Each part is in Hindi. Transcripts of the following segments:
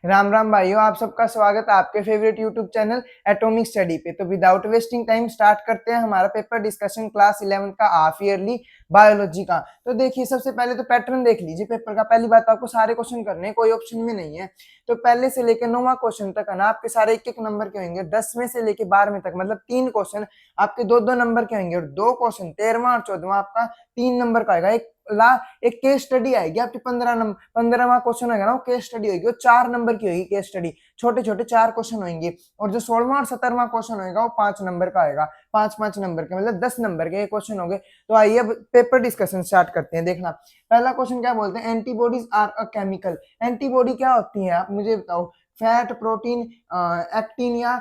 राम राम भाइयों, आप सबका स्वागत है आपके favourite YouTube channel atomic study पे। तो विदाउट वेस्टिंग टाइम स्टार्ट करते हैं हमारा पेपर डिस्कशन क्लास 11 का हाफ ईयरली बायोलॉजी का। तो देखिए, सबसे पहले तो पैटर्न देख लीजिए पेपर का। पहली बात, आपको सारे क्वेश्चन करने हैं, कोई ऑप्शन में नहीं है। तो पहले से लेकर 9वां क्वेश्चन तक है ना, आपके सारे एक एक नंबर के होंगे। 10वें से लेकर 12वें तक, मतलब 3 क्वेश्चन आपके 2-2 नंबर के होंगे, और 2 क्वेश्चन 13वां और 14वां आपका 3 नंबर का आएगा। एक केस स्टडी आएगी आपकी 15वां क्वेश्चन होगा ना, वो केस स्टडी होगी, वो 4 नंबर की होगी केस स्टडी। छोटे छोटे 4 क्वेश्चन होंगे। और जो 16वां और 17वां क्वेश्चन होगा वो 5 नंबर का आएगा। 5-5 नंबर के, मतलब 10 नंबर के क्वेश्चन हो गए। तो आइए अब पेपर डिस्कशन स्टार्ट करते हैं। देखना, पहला क्वेश्चन क्या बोलते हैं, antibodies are a chemical. Antibody क्या होती है, आप मुझे बताओ। फैट, प्रोटीन, एक्टिन या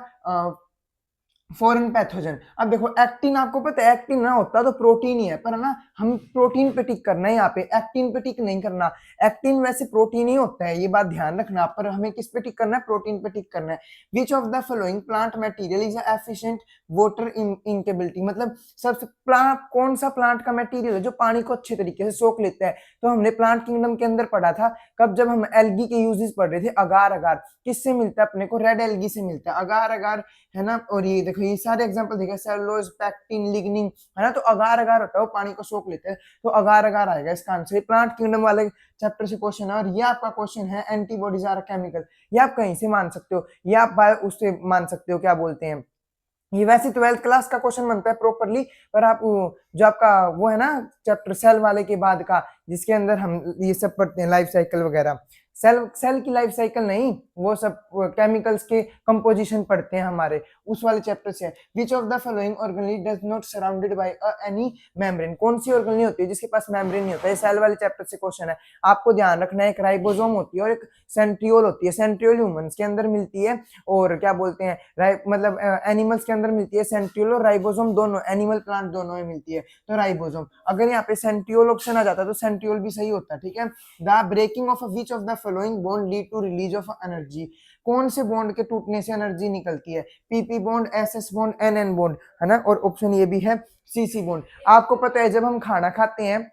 फॉरेन पैथोजन। अब देखो, एक्टिन आपको पता है, एक्टिन ना होता तो प्रोटीन ही है, पर ना हम प्रोटीन पे टिक करना है यहाँ पे, एक्टिन पे टिक नहीं करना। एक्टिन वैसे प्रोटीन ही होता है, ये बात ध्यान रखना, पर हमें किस पे टिक करना है, प्रोटीन पे टिक करना है। Which of the following plant material is efficient water incapability, मतलब सबसे प्लांट, कौन सा प्लांट का मटेरियल है जो पानी को अच्छे तरीके से सोख लेता है। तो हमने प्लांट किंगडम के अंदर पढ़ा था, कब, जब हम एल्गी के यूजेस पढ़ रहे थे। अगार अगार किससे मिलता है अपने को, रेड एल्गी से मिलता है अगार अगार, है ना। और ये देखो, ये सारे एग्जांपल देखिए, सेलुलोज, पैक्टिन, लिग्निन, है ना। तो अगार अगार होता है, वो पानी को सोख लेते हैं, तो अगार अगार आएगा इसका आंसर। प्लांट किंगडम वाले चैप्टर से क्वेश्चन है, और ये आपका क्वेश्चन है एंटीबॉडीज आर केमिकल। ये आप कहीं से मान सकते हो, ये आप बायो उससे मान सकते हो, क्या बोलते हैं, ये वैसे 12th क्लास का क्वेश्चन बनता है प्रॉपरली। पर आप जो आपका वो है ना चैप्टर सेल वाले के बाद का, जिसके अंदर हम ये सब पढ़ते हैं, लाइफ साइकिल वगैरह, सेल की लाइफ साइकिल नहीं, वो सब केमिकल्स के कंपोजिशन पढ़ते हैं हमारे, उस वाले चैप्टर से। विच of the following organelle does not surrounded by any membrane, कौन सी ऑर्गेनेली होती है जिसके पास मेम्ब्रेन नहीं होता है। सेल वाले चैप्टर से क्वेश्चन है, आपको ध्यान रखना है। एक राइबोसोम होती है और एक सेंट्रियोल होती है। सेंट्रियोल ह्यूमंस के अंदर मिलती है, और क्या बोलते हैं, मतलब एनिमल्स के अंदर मिलती है सेंट्रियोल, और राइबोसोम दोनों, एनिमल प्लांट दोनों में मिलती है। तो राइबोसोम, अगर यहाँ पे सेंट्रियोल ऑप्शन आ जाता तो सेंट्रियोल भी सही होता, ठीक है। The breaking of which of the following bond lead to release of energy, कौन से बॉन्ड के टूटने से एनर्जी निकलती है। PP bond, SS bond, NN bond, है ना। और ऑप्शन ये भी है सीसी बॉन्ड। आपको पता है, जब हम खाना खाते हैं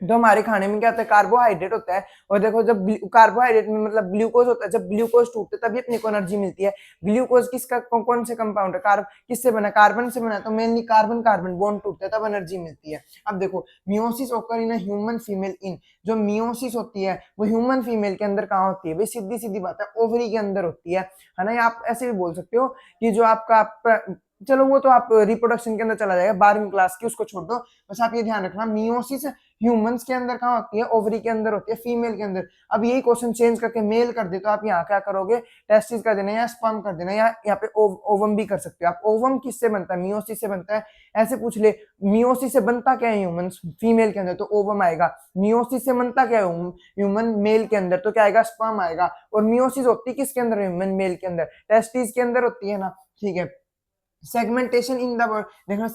तो हमारे खाने में क्या होता है, कार्बोहाइड्रेट होता है। और देखो, जब कार्बोहाइड्रेट में मतलब ग्लूकोज होता है, जब ग्लूकोज टूटता है तभी अपने को एनर्जी मिलती है। ग्लूकोज किसका, कौन से कंपाउंड है, किससे बना, कार्बन से बना, तो मेनली कार्बन कार्बन बॉन्ड टूटता है तब एनर्जी मिलती है। अब देखो, मियोसिस ओकर इन ह्यूमन फीमेल इन, जो मियोसिस होती है वो ह्यूमन फीमेल के अंदर कहाँ होती है भाई, सीधी सीधी बात है, ओवरी के अंदर होती है ना। या आप ऐसे भी बोल सकते हो कि जो आपका चलो वो तो आप रिप्रोडक्शन के अंदर चला जाएगा, 12वीं क्लास की, उसको छोड़ दो। बस आप ये ध्यान रखना, मियोसिस ह्यूमंस के अंदर कहाँ होती है, ओवरी के अंदर होती है, फीमेल के अंदर। अब यही क्वेश्चन चेंज करके मेल कर दे तो आप यहाँ क्या करोगे, टेस्टिस कर देना या स्पर्म कर देना, या यहाँ पे ओवम भी कर सकते हो आप। ओवम किससे बनता है, मियोसिस से बनता है। ऐसे पूछ ले, मियोसिस से बनता क्या है ह्यूमंस, फीमेल के अंदर, तो ओवम आएगा। मियोसिस से बनता क्या है ह्यूमन मेल के अंदर, तो क्या आएगा, स्पर्म आएगा। और मियोसिस होती किसके अंदर, ह्यूमन मेल के अंदर, टेस्टिस के अंदर होती है ना, ठीक है। सेगमेंटेशन इन द, देखना,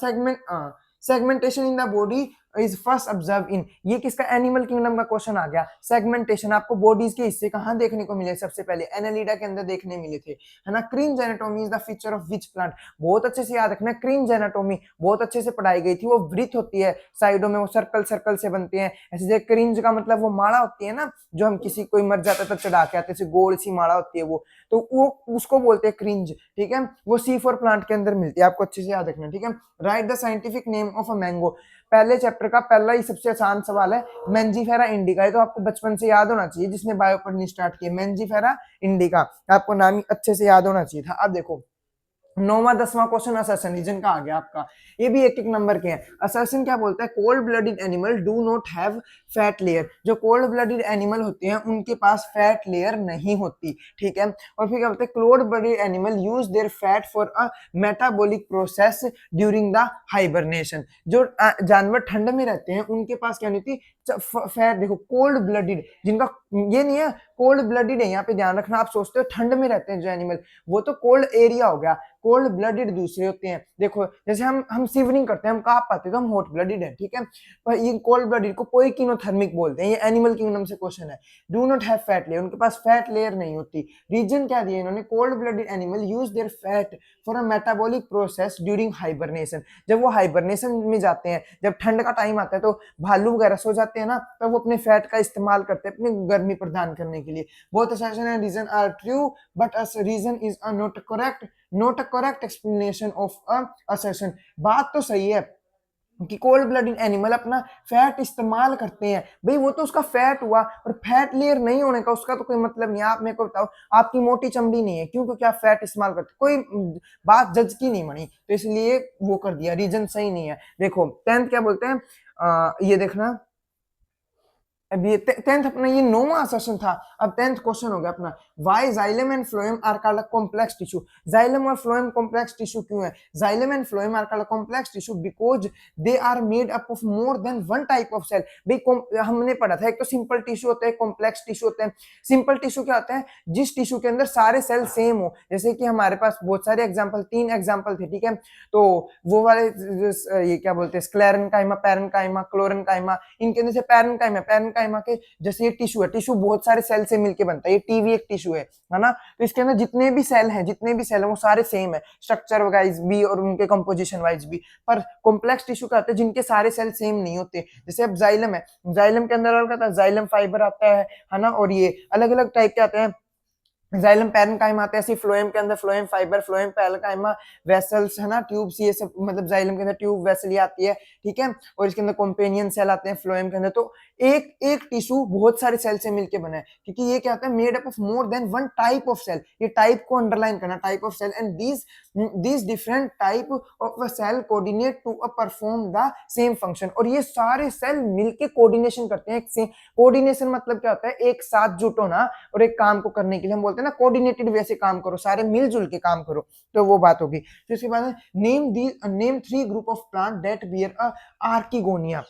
segmentation in the body is first observe in, ये किसका, एनिमल किंगडम का क्वेश्चन आ गया। सेगमेंटेशन आपको बॉडीज के हिस्से कहाँ देखने को मिले, सबसे पहले एनालिडा के अंदर देखने मिले थे, है ना। Kranz anatomy is the feature of which plant, बहुत अच्छे से याद रखना। क्रींज एनाटोमी बहुत अच्छे से पढ़ाई गई थी, वो वृत्त होती है साइडों में, वो सर्कल सर्कल से बनते हैं ऐसे। जैसे क्रींज का मतलब वो माला होती है ना, जो हम किसी कोई मर जाता है तब चढ़ा के आते हैं, गोल सी माला होती है वो, तो वो उसको बोलते हैं क्रींज, ठीक है। वो C4 प्लांट के अंदर मिलती है, आपको अच्छे से याद रखना, ठीक है। Right the scientific name of a mango, पहले चैप्टर का पहला ही सबसे आसान सवाल है, मेंजीफेरा इंडिका। ये तो आपको बचपन से याद होना चाहिए, जिसने बायो पढ़नी स्टार्ट की, मेंजीफेरा इंडिका, आपको नाम ही अच्छे से याद होना चाहिए था। अब देखो, 9वां 10वां क्वेश्चन असर्शन रीजन का आ गया आपका, ये भी एक एक नंबर के हैं। असर्शन क्या बोलता है, cold blooded animal do not have fat layer, जो कोल्ड ब्लडेड एनिमल होते हैं उनके पास फैट लेयर नहीं होती, ठीक है। और फिर क्या बोलते हैं, cold blooded animal use their fat for a metabolic process during the hibernation, जो जानवर ठंड में रहते हैं उनके पास क्या नहीं होती फैट। देखो, कोल्ड ब्लडेड, जिनका ये नहीं है, कोल्ड ब्लडेड है, यहाँ पे ध्यान रखना। आप सोचते हो ठंड में रहते हैं जो एनिमल, वो तो कोल्ड एरिया हो गया, कोल्ड ब्लडेड दूसरे होते हैं। देखो, जैसे हम सिवरिंग करते हैं, हम कांप पाते तो हम हॉट ब्लडेड है, ठीक है। पर ये कोल्ड ब्लडेड को पोइकिनोथर्मिक बोलते हैं। ये एनिमल किंगडम से क्वेश्चन है। Do not have fat layer, उनके पास फैट लेयर नहीं होती। रीजन क्या दिया इन्होंने, cold blooded animal use their fat for a metabolic process during hibernation, जब वो हाइबरनेशन में जाते हैं, जब ठंड का टाइम आता है तो भालू वगैरह सो जाते हैं ना, तब वो अपने फैट का इस्तेमाल करते हैं अपने गर्मी प्रदान करने के लिए। Both assertion and reason are true but reason is not a correct explanation of a assertion. बात तो सही है कि कोल्ड ब्लडेड एनिमल अपना फैट इस्तेमाल करते हैं, भाई वो तो उसका फैट हुआ, और फैट लेयर नहीं होने का उसका तो कोई मतलब नहीं। आप मेरे को बताओ, आपकी मोटी चमड़ी नहीं है, क्यों? क्योंकि आप फैट इस्तेमाल करते, कोई बात जज की नहीं बनी, तो इसलिए वो कर दिया, रीजन सही नहीं है। देखो 10th क्या बोलते हैं, ये देखना, अब ये 10th अपना ये 9वां सेशन था। अब 10th क्वेश्चन हो गया अपना, why xylem and phloem are called a complex tissue. Xylem और फ्लोएम कॉम्प्लेक्स टिश्यू क्यों है? Xylem and phloem are called a complex tissue because they are made up of more than one type of cell. भाई हमने पढ़ा था, एक तो सिंपल टिश्यू होता है, कॉम्प्लेक्स टिश्यू होता है। सिंपल टिश्यू क्या होता है? जिस टिश्यू के अंदर सारे सेल सेम हो, जैसे कि हमारे पास बहुत सारे एग्जाम्पल, 3 एग्जाम्पल थे, ठीक है। तो वो वाले ये क्या बोलते हैं, स्क्लेरेंकाइमा, पैरेंकाइमा, क्लोरेंकाइमा, इनके अंदर से पैरेंकाइमा, पैरेंकाइमा के जैसे ये टिश्यू है, टिश्यू बहुत सारे सेल से मिलकर बनता है, ये टीवी एक टिश्यू है ना। तो इसके अंदर जितने भी सेल हैं वो सारे सेम है, स्ट्रक्चर वाइज भी और उनके कंपोजिशन वाइज भी। पर कॉम्प्लेक्स टिश्यू का होता है जिनके सारे सेल सेम नहीं होते। जैसे अब जाइलम है, जाइलम के अंदर आता है जाइलम फाइबर आता है ना, और ये अलग अलग टाइप के आते हैं। जाइलम पैरेंकाइमा आते हैं, ऐसे फ्लोएम के अंदर phloem fibre, phloem parenchyma, vessels है ना, ट्यूब्स, ये सब मतलब जाइलम के अंदर ट्यूब वेसल आती है, ठीक है। और इसके अंदर कॉम्पेनियन सेल आते हैं फ्लोएम के अंदर। तो एक एक टिश्यू बहुत सारे सेल से मिलकर बना है, क्योंकि ये क्या होता है, made up of more than one type of cell. ये टाइप को अंडरलाइन करना, type of cell, and these different type of a cell coordinate to perform the same function. और ये सारे सेल मिलके कोऑर्डिनेशन करते हैं। कोऑर्डिनेशन मतलब क्या होता है, एक साथ जुट होना और एक काम को करने के लिए हम बोलते हैं ना, कोऑर्डिनेटेड वे से काम करो, सारे मिलजुल के काम करो, तो वो बात होगी। तो इसके बाद name 3 group of plant that bear a archegonia.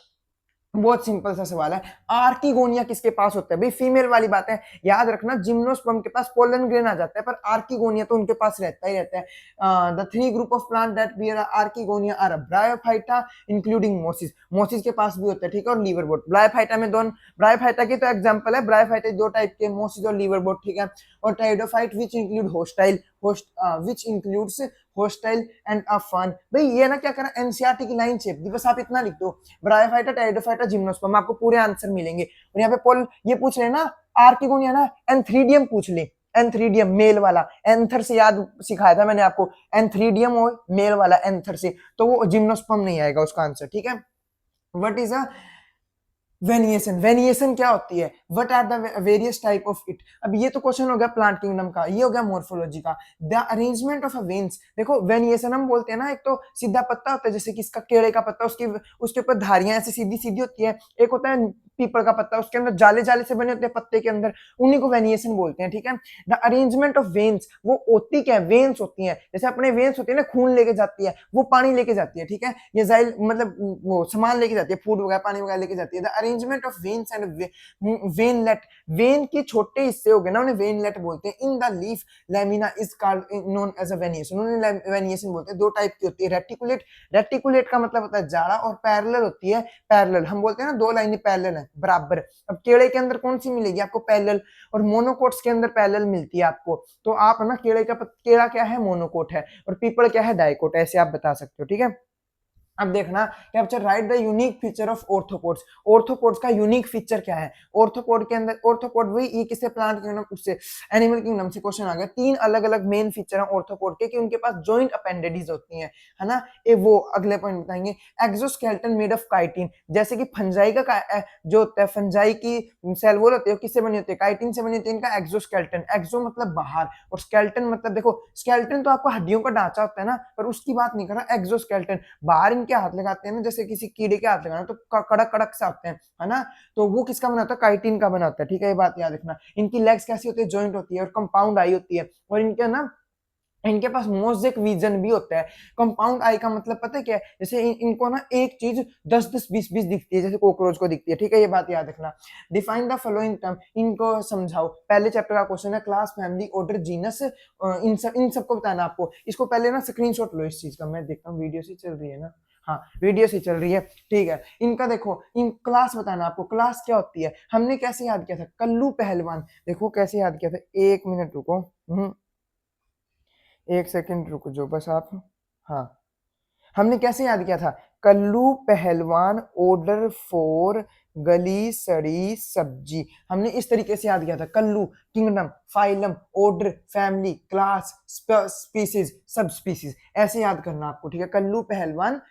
बहुत सिंपल सा सवाल है, आर्किगोनिया किसके पास होता है? भाई फीमेल वाली बात है, याद रखना, जिम्नोस्पर्म के पास पोलन ग्रेन आ जाता है, पर आर्किगोनिया तो उनके पास रहता ही रहता है। The 3 group of plant that bear archegonia are bryophyta including mosses. Mosses के पास भी होता है, ठीक है, और लीवरबोट। ब्रायोफाइटा में दोनों, ब्रायोफाइटा की तो एग्जांपल है, ब्रायोफाइटा दो टाइप के, मोसिस और लीवरबोट, ठीक है। और pteridophyte which include horsetail, which includes horsetail and a fern. भाई ये ना क्या करा, एनसीईआरटी की लाइन छेप दी, बस आप इतना लिख दो, ब्रायोफाइटा, टाइडोफाइटा, जिम्नोस्पर्म, आपको पूरे आंसर मिलेंगे। और यहाँ पे पोल ये पूछ रहे ना, आर्किगोनिया ना, एंथ्रीडियम पूछ ले, एंथ्रीडियम मेल वाला, एंथर से याद सिखाया था मैंने आपको, एंथ्रीडियम हो मेल वाला एंथर से, तो वो जिम्नोस्पर्म नहीं आएगा उसका आंसर, ठीक है। What is a वेनिएशन? वेनिएशन क्या होती है? What are the various type of it? अब ये तो क्वेश्चन हो गया प्लांट किंगडम का, ये हो गया मॉर्फोलॉजी का। The arrangement of a veins, देखो वेनिएशन हम बोलते हैं ना, एक तो सीधा पत्ता होता है, जैसे कि इसका केले का पत्ता, उसकी उसके ऊपर धारियां ऐसे सीधी सीधी होती है। एक होता है पीपल का पत्ता, उसके अंदर जाले जाले से बने होते हैं पत्ते के अंदर, उन्हीं को वेनिएशन बोलते हैं, ठीक है। द अरेंजमेंट ऑफ वेन्स, वो होती क्या है? वेन्स होती है, जैसे अपने वेन्स होती है ना, खून लेके जाती है, वो पानी लेके जाती है, ठीक है। ये जाइल मतलब वो सामान लेके जाती है, फूड वगैरह, पानी वगैरह लेके जाती है। The arrangement of veins and veinlet, vein के छोटे हिस्से हो गए ना, उन्हें वेनलेट बोलते हैं। In the leaf lamina is called known as a venation, उन्हें वेनिएशन बोलते हैं। दो टाइप की होती है, रेटिकुलेट, रेटिकुलेट का मतलब होता है जाड़ा, और पैरेलल होती है, पैरेलल हम बोलते हैं ना, दो लाइनें पैरेलल है, बराबर। अब केले के अंदर कौन सी मिलेगी आपको? पैरेलल, और मोनोकोट्स के अंदर पैरेलल मिलती है आपको। तो आप ना केला क्या है? मोनोकोट है, और पीपल क्या है? डाइकोट, ऐसे आप बता सकते हो, ठीक है। अब देखना, capture right the unique feature of arthropods. Arthropods का यूनिक फीचर क्या है? ऑर्थोपोड के अंदर, ऑर्थोपोड वही, ये किससे? प्लांट किंगडम, उससे एनिमल किंगडम से क्वेश्चन आ गया। 3 अलग अलग मेन फीचर हैं ऑर्थोपोड के, कि उनके पास जॉइंट अपेंडेजेस होती हैं, है ना। ये वो अगले पॉइंट बताएंगे। एक्सोस्केलेटन मेड ऑफ काइटिन, जैसे कि फंजाई का जो होता है, फंजाई की सेल वॉल होती है, किससे बनी होती है? काइटिन से बनी होती है। इनका एक्सोस्केलेटन, एक्सो मतलब बाहर, और स्केलेटन मतलब, देखो स्केलेटन तो आपको हड्डियों का ढांचा होता है ना, पर उसकी बात नहीं कर रहा, एक्सोस्केलेटन बाहर इनके हाथ लगाते हैं ना, जैसे किसी कीड़े के हाथ लगाना, तो कड़क कड़क से होते हैं, है ना। तो वो किसका बना होता है? काइटिन का बना होता है, ठीक है, ये बात याद रखना। इनकी लेग्स कैसी होती है? जॉइंट होती है, और कंपाउंड आई होती है, और इनके ना, इनके पास मोज़ेक विजन भी होता है। कंपाउंड आई का मतलब पता है क्या है? जैसे इनको ना एक चीज 10-10, 20-20 दिखती है, जैसे कॉकरोच को दिखती है, ठीक है, ये बात याद रखना। डिफाइन द फॉलोइंग टर्म, इनको समझाओ। पहले चैप्टर का क्वेश्चन है, क्लास, फैमिली, ऑर्डर, जीनस, इन सबको बताना आपको। इसको पहले ना स्क्रीनशॉट लो इस चीज का, मैं देखता हूँ वीडियो से चल रही है ना, हाँ वीडियो से चल रही है, ठीक है। इनका देखो, इन क्लास बताना आपको, क्लास क्या होती है? हमने कैसे याद किया था? कल्लू पहलवान, देखो कैसे याद किया था, 1 मिनट रुको, 1 सेकंड रुक जाओ बस आप। हाँ, हमने कैसे याद किया था, कल्लू पहलवान ऑर्डर फॉर गली सड़ी सब्जी, हमने इस तरीके से याद किया था। कल्लू kingdom, phylum, order, family, class, species, subspecies, ऐसे याद करना आपको, ठीक है। कल्लू पहलवान,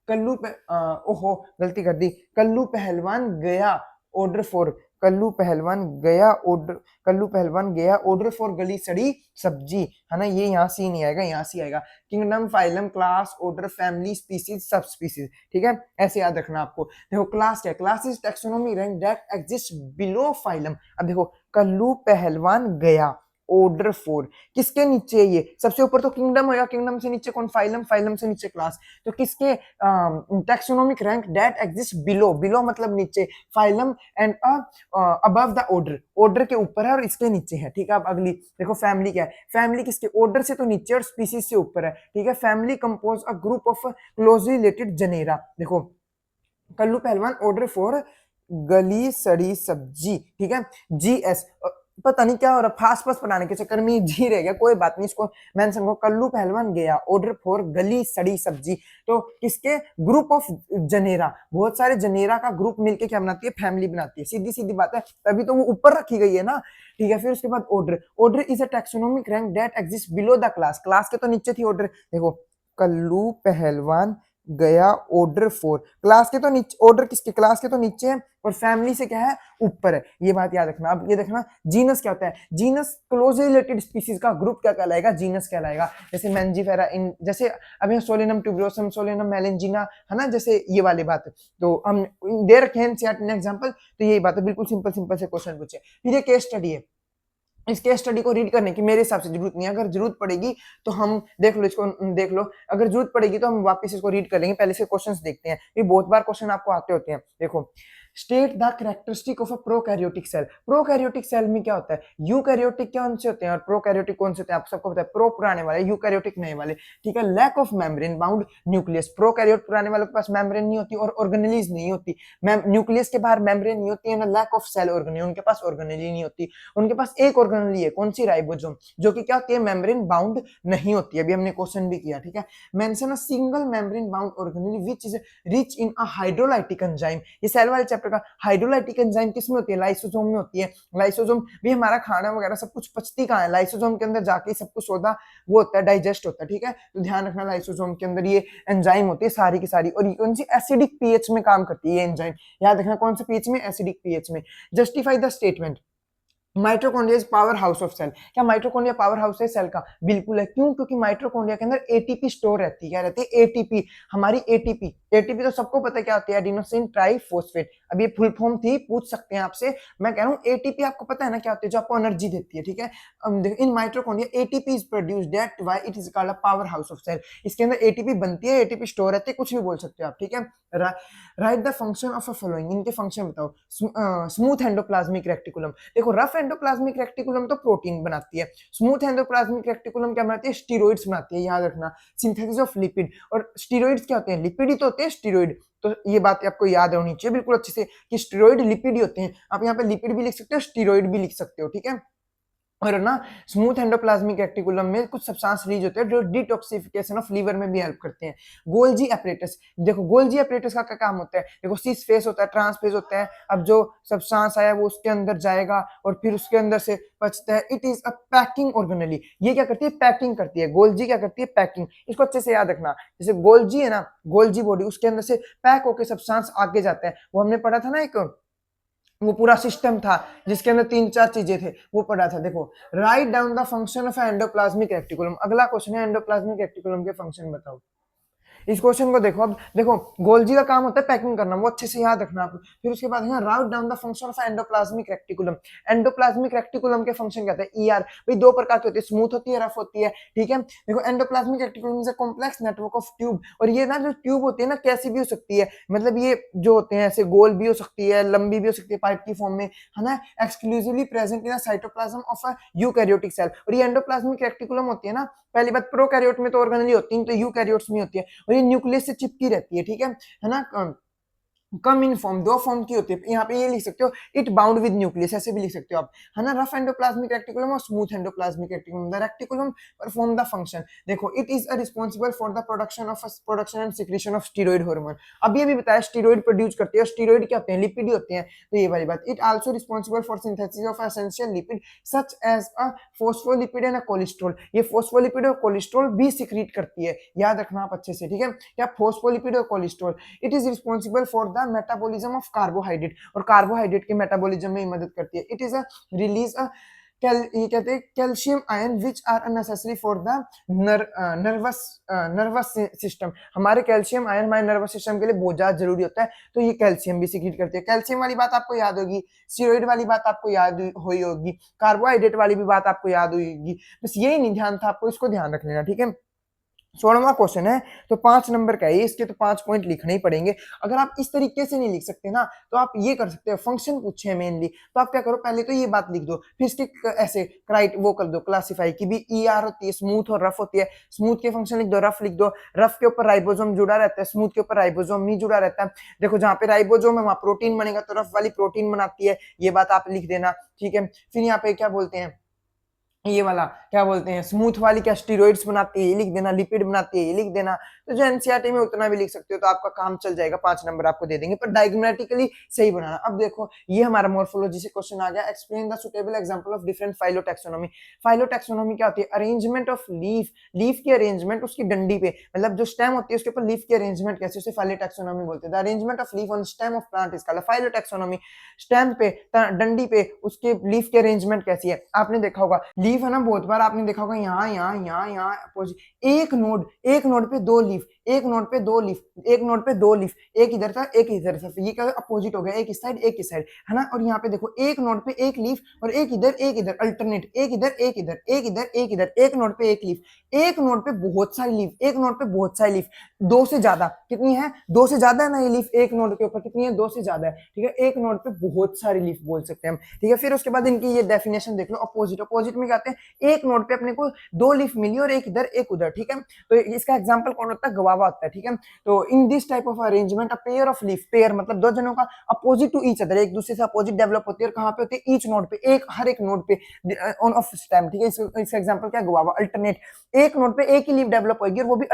ओहो गलती कर दी, कल्लू पहलवान गया ऑर्डर फॉर, कल्लू पहलवान गया ऑर्डर, कल्लू पहलवान गया ऑर्डर फॉर गली सड़ी सब्जी, है ना, ये यहाँ से नहीं आएगा, यहाँ से आएगा। Kingdom, phylum, class, order, family, species, sub species, ठीक है, ऐसे याद रखना आपको। देखो क्लास क्या है, class is taxonomy rank that exist below phylum. अब देखो कल्लू पहलवान गया ऑर्डर फॉर, किसके नीचे है ये, सबसे ऊपर तो किंगडम होगा, किंगडम से नीचे कौन, फाइलम, फाइलम से नीचे क्लास, तो किसके taxonomic rank that exist below, below मतलब नीचे, phylum and above the order, order के ऊपर है और इसके नीचे है, ठीक है। अब अगली देखो फैमिली क्या है, फैमिली किसके, ऑर्डर से तो नीचे और स्पीसीज से ऊपर है, ठीक है। Family compose a group of closely related जनेरा, देखो कल्लू पहलवान ऑर्डर फॉर गली सड़ी सब्जी, ठीक है। जीएस, पता नहीं क्या हो रहा, फास्ट फास्ट बनाने के चक्कर में जी रह गया, कोई बात नहीं, इसको मेंशन करो। कल्लू पहलवान गया ऑर्डर फॉर गली सड़ी सब्जी, तो किसके, ग्रुप ऑफ जनेरा, बहुत सारे जनेरा का ग्रुप मिलके क्या बनाती है, फैमिली बनाती है, सीधी सीधी बात है, तभी तो वो ऊपर रखी गई है ना, ठीक है। फिर उसके बाद order, order is a taxonomic rank that exist below the class, class के तो नीचे थी ऑर्डर, देखो कल्लू पहलवान गया ऑर्डर फॉर, क्लास के तो नीचे, ऑर्डर किसके, क्लास के तो नीचे है और फैमिली से क्या है, ऊपर है, ये बात याद रखना। अब ये देखना जीनस क्या होता है, जीनस क्लोज रिलेटेड स्पीसीज का ग्रुप क्या कहलाएगा, जीनस कहलाएगा। जैसे मैंजीफेरा, इन जैसे अभी सोलेनम ट्यूबरोसम, सोलेनम मेलेंजिना, है ना, जैसे ये वाली बात, तो हम दे रखे हैं एग्जांपल, तो यही बात है, बिल्कुल सिंपल सिंपल से क्वेश्चन पूछे। फिर ये केस स्टडी है, इस केस स्टडी को रीड करने की मेरे हिसाब से जरूरत नहीं है, अगर जरूरत पड़ेगी तो हम देख लो, इसको देख लो, अगर जरूरत पड़ेगी तो हम वापस इसको रीड कर लेंगे, पहले से क्वेश्चंस देखते हैं, ये बहुत बार क्वेश्चन आपको आते होते हैं। देखो state the characteristic of a prokaryotic cell, prokaryotic cell में क्या होता है, यूकैरियोटिक कौन से होते हैं और प्रोकैरियोटिक कौन से होते हैं, आप सबको पता है, प्रो पुराने वाले, यूकैरियोटिक नए वाले, ठीक है। Lack of membrane bound nucleus, prokaryote पुराने वालों के पास मेम्ब्रेन नहीं होती और ऑर्गेनेलीज नहीं होती, न्यूक्लियस के बाहर मेम्ब्रेन नहीं होती है ना, लैक ऑफ सेल ऑर्गेनेल, उनके पास ऑर्गेनेली नहीं होती, उनके पास एक ऑर्गेनेली है, कौन सी, राइबोसोम, जो कि क्या होती है, मेम्ब्रेन बाउंड नहीं होती है, अभी हमने क्वेश्चन भी किया, ठीक है। Mention a single membrane bound organelle which is rich in a hydrolytic enzyme, ये सेल वाले चैप्टर का, हाइड्रोलाइटिक एंजाइम किसमें होती है, लाइसोसोम में होती है। लाइसोसोम भी हमारा खाना वगैरह सब कुछ पचती कहाँ है, लाइसोसोम के अंदर जाके सब कुछ सौदा वो होता है, डाइजेस्ट होता है, ठीक है। तो ध्यान रखना लाइसोसोम के अंदर ये एंजाइम होती है सारी की सारी, और ये कौन सी, एसिडिक पीएच में काम करती है ये एंजाइम, याद रखना कौन से पीएच में, एसिडिक पीएच में। Justify the statement, mitochondria is power house of cell, क्या माइटोकॉन्ड्रिया पावर हाउस है सेल का, बिल्कुल है, क्यों, क्योंकि माइटोकॉन्ड्रिया के अंदर एटीपी स्टोर रहती है, क्या रहती है, एटीपी, हमारी एटीपी, एटीपी तो सबको पता है क्या होती है, एडिनोसिन ट्राइफॉस्फेट, अब ये फुल फॉर्म थी, पूछ सकते हैं आपसे, मैं कह रहा हूँ एटीपी आपको पता है ना क्या होती है, जो आपको एनर्जी देती है, ठीक है। In mitochondria ATP is produced, that why it is called a power house of cell, इसके अंदर एटीपी बनती है, एटीपी स्टोर रहती है, कुछ भी बोल सकते हो आप, ठीक है। Right the function of a following, इनके फंक्शन बताओ। स्मूथ एंडोप्लाज्मिक रेक्टिकुलम, देखो रफ एंडोप्लाज्मिक रेक्टिकुलम तो प्रोटीन बनाती है, स्मूथ एंडोप्लाज्मिक रेक्टिकुलम क्या बनाती है, स्टीरॉइड्स बनाती है, याद रखना, सिंथेसिस ऑफ लिपिड, और स्टीरॉइड्स क्या होते हैं, लिपिड ही तो होते हैं स्टीरॉइड, तो ये बात आपको याद होनी चाहिए बिल्कुल अच्छे से कि स्टीरॉइड लिपिड ही होते हैं, आप यहाँ पे लिपिड भी लिख सकते हो, स्टीरॉइड भी लिख सकते हो, ठीक है। और ना स्मूथ एंडोप्लाज्मिक रेक्टिकुलम में कुछ सब्सटेंस रिलीज होते हैं जो डिटॉक्सिफिकेशन ऑफ लीवर में भी हेल्प करते हैं। गोल्जी एपरेटस, देखो गोल्जी एपरेटस का क्या काम होता है, देखो सिस फेस होता है, ट्रांस फेस होता है, अब जो सब्सटेंस आया वो उसके अंदर जाएगा और फिर उसके अंदर से बचता है, it is a packing organelle, ये क्या करती है, पैकिंग करती है, गोल्जी क्या करती है, पैकिंग, इसको अच्छे से याद रखना, जैसे गोल्जी है ना, गोल्जी बॉडी, उसके अंदर से पैक होकर सब्सटेंस आगे जाता है, वो हमने पढ़ा था ना, एक वो पूरा सिस्टम था जिसके अंदर तीन चार चीजें थे, वो पढ़ा था। देखो write down the function of endoplasmic reticulum, अगला क्वेश्चन है एंडोप्लाज्मिक रेक्टिकुलम के फंक्शन बताओ। इस क्वेश्चन को देखो, अब देखो गोल्जी का काम होता है पैकिंग करना, वो अच्छे से याद रखना आपको। फिर उसके बाद है write down the function of endoplasmic reticulum, endoplasmic reticulum के फंक्शन क्या होता है, ईआर, भाई दो प्रकार की होती है, स्मूथ होती है, रफ होती है, ठीक है। देखो endoplasmic reticulum is a complex network of tube, और ये ना जो ट्यूब होती है ना कैसी भी हो सकती है, मतलब ये जो होते हैं ऐसे गोल भी हो सकती है, लंबी भी हो सकती है पाइप की फॉर्म में, है ना, exclusively present in cytoplasm of a eukaryotic cell, और ये एंडोप्लाज्मिक रेक्टिकुलम होती है ना, पहली बात प्रोकैरियोट में तो ऑर्गेनेली होती है, तो यूकैरियोट्स में होती है, और ये न्यूक्लियस से चिपकी रहती है, ठीक है ना। कम इन फॉर्म, दो फॉर्म की होती है, यहाँ पे ये लिख सकते हो इट बाउंड विद न्यूक्लियस, ऐसे भी लिख सकते हो आप, है ना। रफ एंडोप्लाज्मिक रेटिकुलम और smooth endoplasmic reticulum, the reticulum perform the function. देखो it is responsible for the production and secretion of steroid hormone. अब ये भी बताया स्टीरॉइड प्रोड्यूस करती है, स्टीरॉइड क्या होते हैं, लिपिड ही होते हैं, तो ये वाली बात। It also responsible for synthesis of essential lipid such as a phospholipid and cholesterol. ये फोस्फोलिपिड और कोलेस्ट्रॉल भी सिक्रीट करती है, याद रखना आप अच्छे से, ठीक है, क्या फोस्फोलिपिड और cholesterol. It is responsible for the metabolism of carbohydrate, और कार्बोहाइड्रेट के मेटाबॉलिज्म में मदद करती है। इट इज अ रिलीज ये कहते हैं calcium ion which are unnecessary for the nervous system. हमारे कैल्शियम आयन हमारे नर्वस सिस्टम के लिए बहुत ज्यादा जरूरी होता है, तो ये कैल्शियम भी सिक्रीट करती है। कैल्शियम वाली बात आपको याद होगी, स्टीरॉइड वाली बात आपको याद हुई होगी, कार्बोहाइड्रेट वाली भी बात आपको याद हुई होगी, बस यही नहीं ध्यान था आपको, इसको ध्यान रख लेना, ठीक है। 16वां क्वेश्चन है, तो 5 नंबर का है, इसके तो 5 पॉइंट लिखने ही पड़ेंगे। अगर आप इस तरीके से नहीं लिख सकते ना, तो आप ये कर सकते हो, फंक्शन पूछे मेनली, तो आप क्या करो, पहले तो ये बात लिख दो, फिर इसके ऐसे क्राइट वो कर दो, क्लासिफाई की भी ER होती है, स्मूथ और रफ होती है। स्मूथ के फंक्शन लिख दो, रफ लिख दो। रफ के ऊपर राइबोसोम जुड़ा रहता है, स्मूथ के ऊपर राइबोसोम नहीं जुड़ा रहता है। देखो जहाँ पे राइबोसोम है वहां प्रोटीन बनेगा, तो रफ वाली प्रोटीन बनाती है, ये बात आप लिख देना, ठीक है। फिर यहाँ पे क्या बोलते हैं, ये वाला क्या बोलते हैं, स्मूथ वाली क्या स्टीरॉइड्स बनाती है, ये लिख देना, लिपिड बनाती है, ये लिख देना। तो जो एनसीईआरटी में उतना भी लिख सकते हो, तो आपका काम चल जाएगा, 5 नंबर आपको दे देंगे, पर डायग्रामेटिकली सही बनाना। अब देखो ये हमारा मॉर्फोलॉजी से क्वेश्चन आ गया, explain the suitable example of different phyllotaxonomy. Phyllotaxonomy क्या होती है, अरेंजमेंट ऑफ लीफ, लीफ की अरेंजमेंट उसकी डंडी पे, मतलब जो स्टेम होती है उसके ऊपर लीफ की अरेंजमेंट कैसे, उसे फाइलोटैक्सोनॉमी बोलते हैं। The arrangement of leaf on stem of plant is called phyllotaxonomy. Stem पे डंडी पे उसके लीफ की अरेंजमेंट कैसी है, आपने देखा होगा लीफ है ना, बहुत बार आपने देखा होगा यहाँ यहाँ यहाँ यहाँ एक नोड पे दो लीफ, एक नोड पे दो लीफ, एक नोड पे दो लीफ, एक इधर था एक इधर था, ये क्या अपोजिट हो गया, एक इस साइड एक इस साइड, है ना। और यहाँ पे देखो एक नोड पे एक लीफ और एक इधर अल्टरनेट, एक इधर एक इधर एक इधर एक इधर, एक नोड पे एक लीफ, एक नोड पे बहुत सारी लीफ, एक नोड पे बहुत सारी लीफ, दो से ज्यादा, कितनी है, दो से ज्यादा है ना ये लीफ, एक नोड के ऊपर कितनी है, दो से ज्यादा है, ठीक है। एक नोड पे बहुत सारी लीफ बोल सकते हैं हम, ठीक है। फिर उसके बाद इनकी ये डेफिनेशन देख लो, अपोजिट, अपोजिट में क्या आते हैं, एक नोड पे अपने को दो लीफ मिली और एक इधर एक उधर, ठीक है। तो इसका एग्जांपल कौन होता है, गवावा होता है, ठीक है। तो इन this type of arrangement a pair of leaf, pair मतलब दो जनों का अपोजिट टू ईच अदर, एक दूसरे से अपोजिट डेवलप होती है, और कहां पे होती है, ईच नोड पे, एक हर एक नोड पे ऑन ऑफ स्टेम, ठीक है। इसका एग्जांपल क्या है, गवावा, अल्टरनेट, एक नोड पे एक ही लीफ डेवलप होगी और वो भी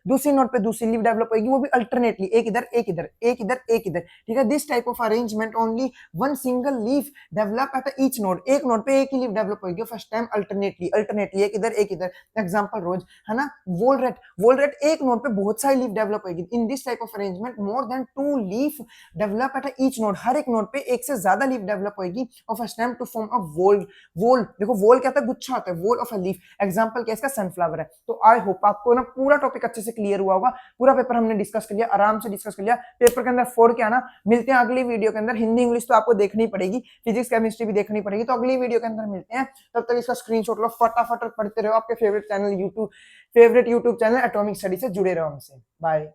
दूसरी नोड पे दूसरी लीफ डेवलप होगी, वो भी अल्टरनेटली, एक इधर एक इधर एक इधर एक इधर, ठीक है। This type of arrangement only one single leaf develop at each node, एक नोड पे एक ही लीफ डेवलप होगी फर्स्ट टाइम, अल्टरनेटली अल्टरनेटली, एक इधर एक इधर। एग्जांपल रोज, है ना। वोलरेट, वोलरेट एक नोड पे बहुत सारी लीफ डेवलप होगी। In this type of arrangement more than 2 leaf develop at each node, हर एक नोड पे एक से ज्यादा लीफ डेवलप होगी और first time to form a whorl. Whorl देखो, वोल क्या होता है, गुच्छा होता है, whorl of a leaf. Example क्या इसका, सनफ्लावर है। तो आई होप आपको ना पूरा टॉपिक अच्छे से क्लियर हुआ होगा, पूरा पेपर हमने डिस्कस कर लिया, आराम से डिस्कस कर लिया, पेपर के अंदर फोड़ के आना। मिलते हैं अगली वीडियो के अंदर, हिंदी इंग्लिश तो आपको देखनी पड़ेगी, फिजिक्स केमिस्ट्री भी देखनी पड़ेगी, तो अगली वीडियो के अंदर मिलते हैं। तब तक इसका स्क्रीनशॉट लो, फटाफट पढ़ते रहो, आपके favourite YouTube channel atomic study से जुड़े रहो हमसे। बाय।